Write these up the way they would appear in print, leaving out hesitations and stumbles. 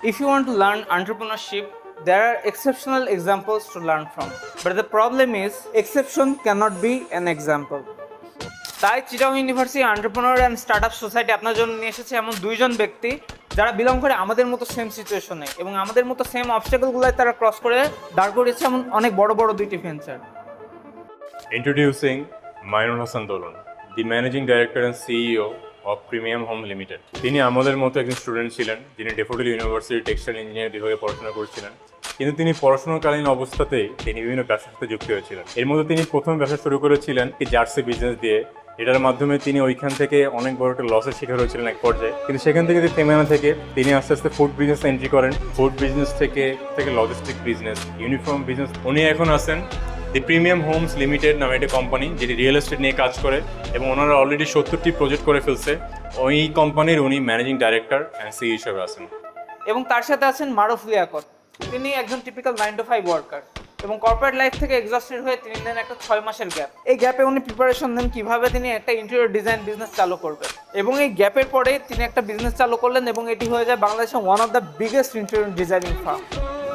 If you want to learn entrepreneurship, there are exceptional examples to learn from. But the problem is, exception cannot be an example. তাই Chittagong university entrepreneur and startup society আপনার জন্য নিয়ে এসেছে এমন দুইজন ব্যক্তি যারা বিলং করে আমাদের মতো সেম সিচুয়েশনে এবং আমাদের মতো সেম অবস্টাকলগুলোয় তারা ক্রস করে দাঁড় করিয়েছে এমন অনেক বড় বড় দুইটি venture. Introducing Mainul Hasan Dolun, the Managing Director and CEO of Premium Home Limited. তিনি আমাদের মতো একজন স্টুডেন্ট ছিলেন যিনি ডেফোডিল ইউনিভার্সিটি টেক্সটাইল ইঞ্জিনিয়ার বিভাগে পড়াশোনা করছিলেন, কিন্তু তিনি পড়াশোনাকালীন অবস্থাতেই তিনি বিভিন্ন ব্যবসার সাথে যুক্ত হয়েছিলেন। এর মধ্যে তিনি প্রথম ব্যবসা শুরু করেছিলেন জার্সি বিজনেস দিয়ে। এটার মাধ্যমে তিনি ওইখান থেকে অনেক বড় একটা লসের শিকার হয়েছিলেন এক পর্যায়ে, কিন্তু সেখান থেকে থেমে না থেকে তিনি আস্তে আস্তে ফুড বিজনেস এন্ট্রি করেন। ফুড বিজনেস থেকে লজিস্টিক বিজনেস, ইউনিফর্ম বিজনেস। উনি এখন আছেন দি প্রিমিয়াম হোমস লিমিটেড নামে একটা কোম্পানি যেটি রিয়েল এস্টেট নিয়ে কাজ করে এবং ওনারা অলরেডি 70টি প্রজেক্ট করে ফেলছে। ওই কোম্পানির উনি ম্যানেজিং ডাইরেক্টর অ্যান্ড সিইও হিসেবে আছেন। এবং তার সাথে আছেন মারুফ লিয়াকত। তিনি একজন টিপিক্যাল 9 to 5 ওয়ার্কার এবং কর্পোরেট লাইফ থেকে এক্সস্টেড হয়ে তিনি নেন একটা 6 মাসের গ্যাপ। এই গ্যাপে উনি প্রিপারেশন নেন কিভাবে তিনি একটা ইন্টেরিয়র ডিজাইন বিজনেস চালু করবেন, এবং এই গ্যাপের পরে তিনি একটা বিজনেস চালু করলেন এবং এটি হয়ে যায় বাংলাদেশের one of the biggest interior designing farm.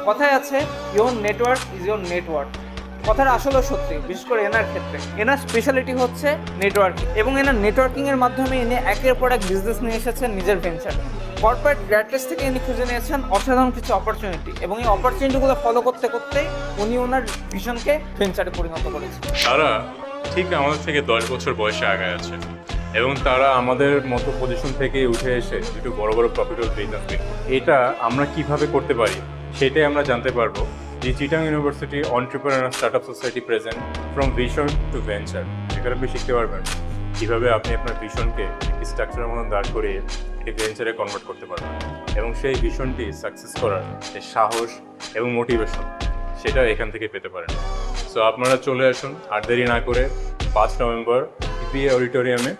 কথায় আছে your network is your network. কথাটা আসলে সত্যি, বিশেষ করে এনার ক্ষেত্রে। এনার স্পেশালিটি হচ্ছে নেটওয়ার্কিং, এবং এনার নেটওয়ার্কিংয়ের মাধ্যমে এনে একের পর এক বিজনেস নিয়ে এসেছেন নিজের ভেঞ্চার। কর্পোরেট র্যাটরেস থেকে ইনি খুঁজে নিয়েছেন অসাধারণ কিছু অপরচুনিটি, এবং এই অপরচুনিটিগুলো ফলো করতে করতেই উনি ওনার ভিশনকে ভেঞ্চারে পরিণত করেছেন। তারা ঠিক আমাদের থেকে 10 বছর বয়সে আগায় আছে এবং তারা আমাদের মতো পজিশন থেকে উঠে এসে একটু বড় বড় প্রফিটেবল বিজনেস। এটা আমরা কিভাবে করতে পারি সেটাই আমরা জানতে পারবো। The Chittagong university entrepreneur startup society present from vision to venture. এখানে আপনি শিখতে পারবেন কীভাবে আপনি আপনার ভিশনকে একটি স্ট্রাকচারের মধ্যে দাঁড় করিয়ে একটি ভেঞ্চারে কনভার্ট করতে পারবেন, এবং সেই ভিশনটি সাকসেস করার যে সাহস এবং মোটিভেশন সেটা এখান থেকে পেতে পারেন। সো আপনারা চলে আসুন আর দেরি না করে 5 নভেম্বর ইপিএ অডিটোরিয়ামে